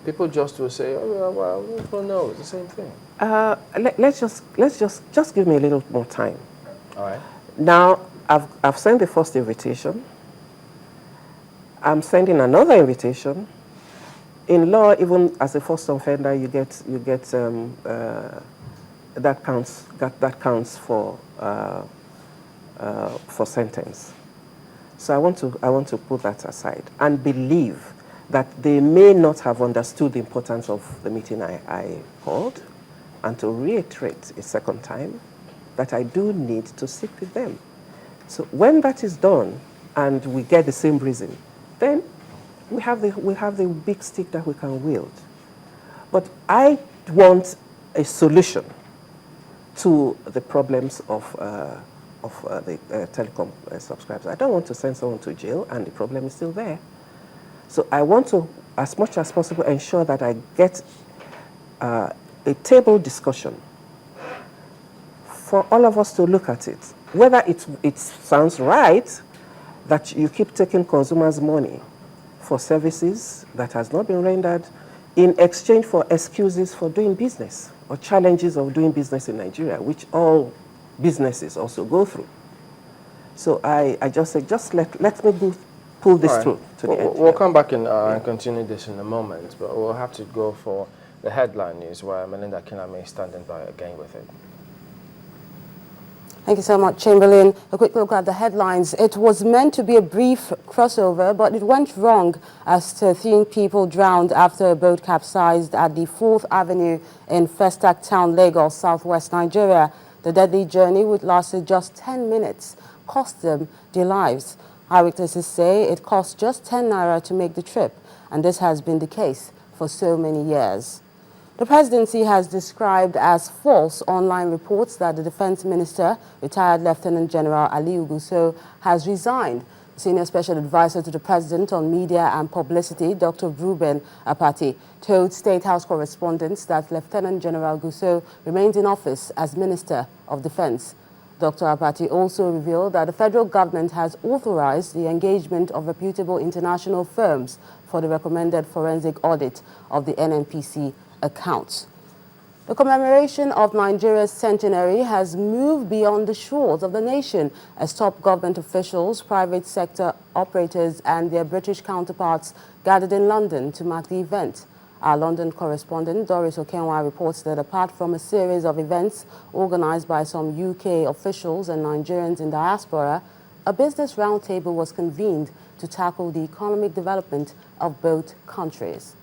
People just will say, oh, well, no, it's the same thing. Let's just give me a little more time. All right. Now, I've sent the first invitation. I'm sending another invitation. In law, even as a first offender, you get that counts for sentence. So I want to put that aside and believe that they may not have understood the importance of the meeting I called, and to reiterate a second time that I do need to sit with them. So when that is done and we get the same reason, then we have the big stick that we can wield. But I want a solution to the problems of the telecom subscribers. I don't want to send someone to jail and the problem is still there. So I want to, as much as possible, ensure that I get a table discussion for all of us to look at it. Whether it sounds right that you keep taking consumers' money for services that has not been rendered in exchange for excuses for doing business or challenges of doing business in Nigeria, which all businesses also go through. So I just say, just let me pull this through to the end. We'll come back and continue this in a moment, but we'll have to go for the headline news where Melinda Kiname is standing by again with it. Thank you so much, Chamberlain. A quick look at the headlines. It was meant to be a brief crossover, but it went wrong as 13 people drowned after a boat capsized at the 4th Avenue in Festac Town, Lagos, southwest Nigeria. The deadly journey, which lasted just 10 minutes, cost them their lives. Eyewitnesses say it cost just 10 naira to make the trip, and this has been the case for so many years. The presidency has described as false online reports that the defense minister, retired Lieutenant General Aliyu Gusau, has resigned. Senior Special Advisor to the President on Media and Publicity, Dr. Ruben Apati, told State House correspondents that Lieutenant General Gusau remains in office as Minister of Defense. Dr. Apati also revealed that the federal government has authorized the engagement of reputable international firms for the recommended forensic audit of the NNPC accounts. The commemoration of Nigeria's centenary has moved beyond the shores of the nation as top government officials, private sector operators and their British counterparts gathered in London to mark the event. Our London correspondent Doris Okenwa reports that apart from a series of events organized by some UK officials and Nigerians in diaspora, a business roundtable was convened to tackle the economic development of both countries.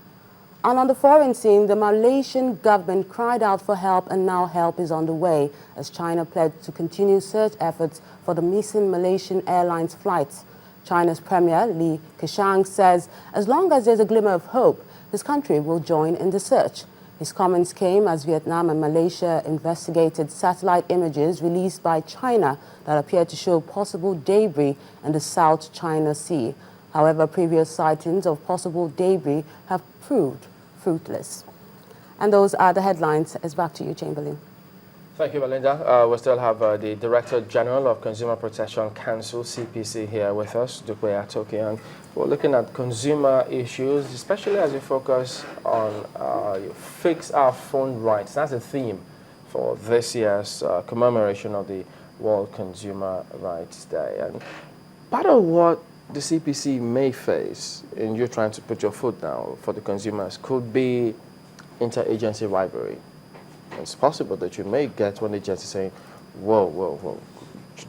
And on the foreign scene, the Malaysian government cried out for help, and now help is on the way as China pledged to continue search efforts for the missing Malaysian Airlines flights. China's Premier Li Keqiang says as long as there's a glimmer of hope, his country will join in the search. His comments came as Vietnam and Malaysia investigated satellite images released by China that appeared to show possible debris in the South China Sea. However, previous sightings of possible debris have proved fruitless. And those are the headlines. It's back to you, Chamberlain. Thank you, Melinda. We still have the Director General of Consumer Protection Council, CPC, here with us, Dupe Atoke, and we're looking at consumer issues, especially as we focus on fix our phone rights. That's a theme for this year's commemoration of the World Consumer Rights Day. And part of what the CPC may face in you trying to put your foot down for the consumers could be interagency rivalry. It's possible that you may get one agency saying, whoa,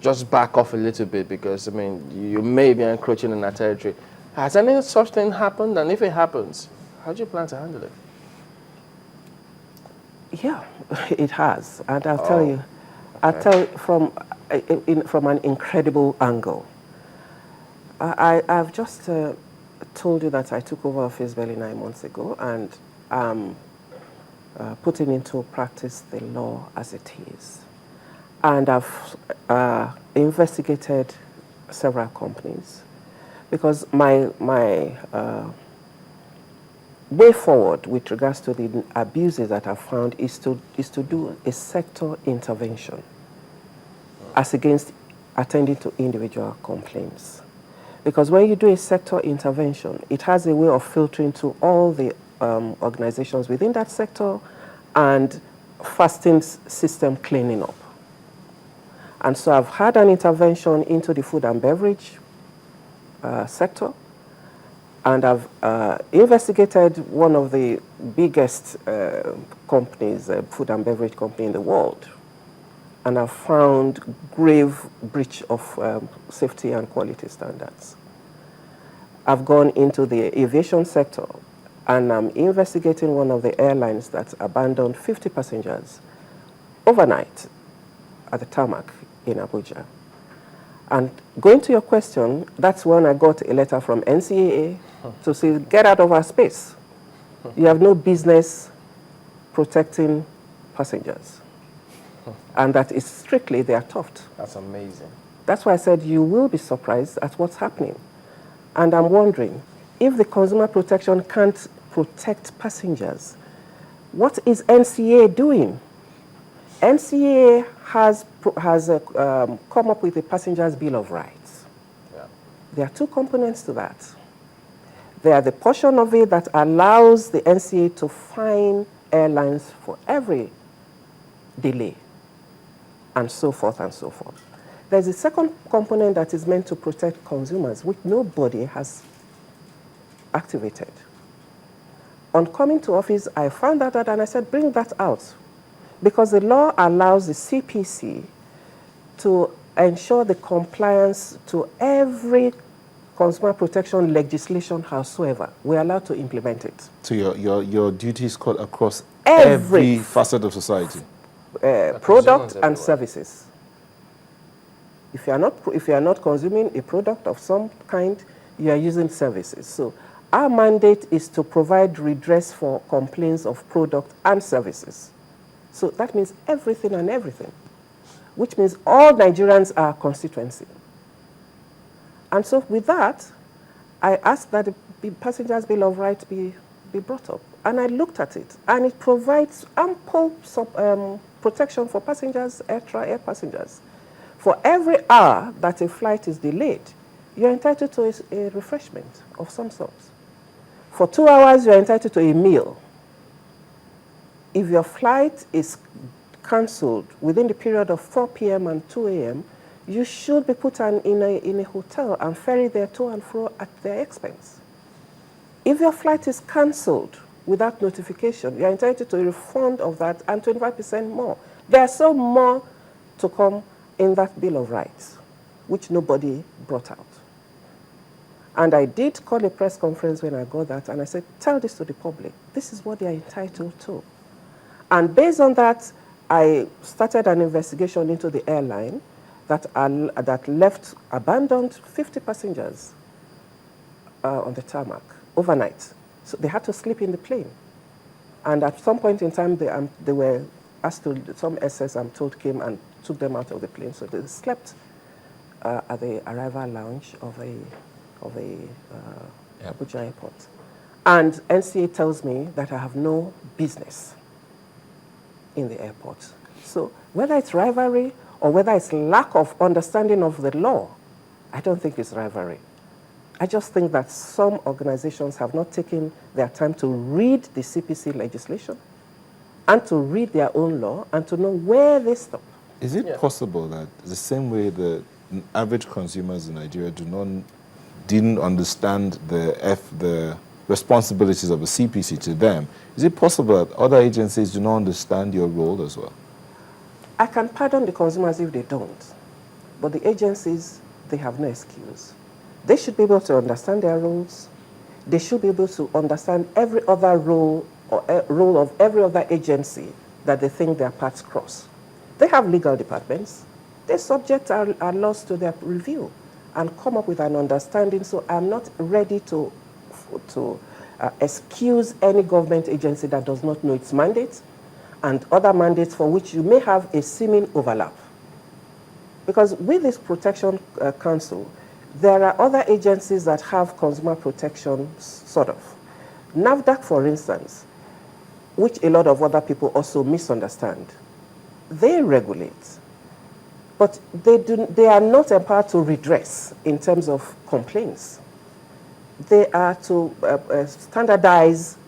just back off a little bit because, I mean, you may be encroaching in our territory. Has any such thing happened? And if it happens, how do you plan to handle it? Yeah, it has. And I'll tell you, I'll tell you from an incredible angle. I've just told you that I took over office barely 9 months ago, and putting into practice the law as it is. And I've investigated several companies because my way forward with regards to the abuses that I've found is to do a sector intervention as against attending to individual complaints. Because when you do a sector intervention, it has a way of filtering to all the organizations within that sector, and fasting system cleaning up. And so I've had an intervention into the food and beverage sector, and I've investigated one of the biggest companies, food and beverage company in the world, and I've found grave breach of safety and quality standards. I've gone into the aviation sector, and I'm investigating one of the airlines that abandoned 50 passengers overnight at the tarmac in Abuja. And going to your question, that's when I got a letter from NCAA to say, get out of our space. You have no business protecting passengers. And that is strictly their theft. That's amazing. That's why I said you will be surprised at what's happening. And I'm wondering, if the consumer protection can't protect passengers, what is NCAA doing? NCAA has come up with a passenger's bill of rights. Yeah. There are two components to that. There are the portion of it that allows the NCAA to fine airlines for every delay, and so forth and so forth. There's a second component that is meant to protect consumers, which nobody has activated. On coming to office, I found that out and I said, bring that out. Because the law allows the CPC to ensure the compliance to every consumer protection legislation, howsoever. We're allowed to implement it. So your duties cut across every facet of society? Product and services. If you are not consuming a product of some kind, you are using services. So our mandate is to provide redress for complaints of product and services. So that means everything and everything, which means all Nigerians are constituency. And so with that, I asked that the passenger's bill of rights be brought up. And I looked at it, and it provides ample protection for passengers, air passengers. For every hour that a flight is delayed, you're entitled to a refreshment of some sort. For 2 hours, you're entitled to a meal. If your flight is cancelled within the period of 4 p.m. and 2 a.m., you should be put in a hotel and ferried there to and fro at their expense. If your flight is cancelled without notification, you're entitled to a refund of that and 25% more. There's so more to come in that Bill of Rights, which nobody brought out. And I did call a press conference when I got that, and I said, tell this to the public. This is what they are entitled to. And based on that, I started an investigation into the airline that abandoned 50 passengers on the tarmac overnight. So they had to sleep in the plane. And at some point in time, they were asked to, some SS, I'm told, came and took them out of the plane. So they slept at the arrival lounge of Abuja Airport. And NCA tells me that I have no business in the airport. So whether it's rivalry or whether it's lack of understanding of the law, I don't think it's rivalry. I just think that some organizations have not taken their time to read the CPC legislation and to read their own law and to know where they stop. Is it possible that the same way the average consumers in Nigeria didn't understand the responsibilities of the CPC to them, is it possible that other agencies do not understand your role as well? I can pardon the consumers if they don't, but the agencies, they have no excuse. They should be able to understand their roles. They should be able to understand every other role or role of every other agency that they think their paths cross. They have legal departments. They subject our laws to their review and come up with an understanding. So I'm not ready to excuse any government agency that does not know its mandate and other mandates for which you may have a seeming overlap. Because with this Protection Council, there are other agencies that have consumer protection, sort of. NAFDAC, for instance, which a lot of other people also misunderstand, they regulate, but they are not empowered to redress in terms of complaints. They are to standardize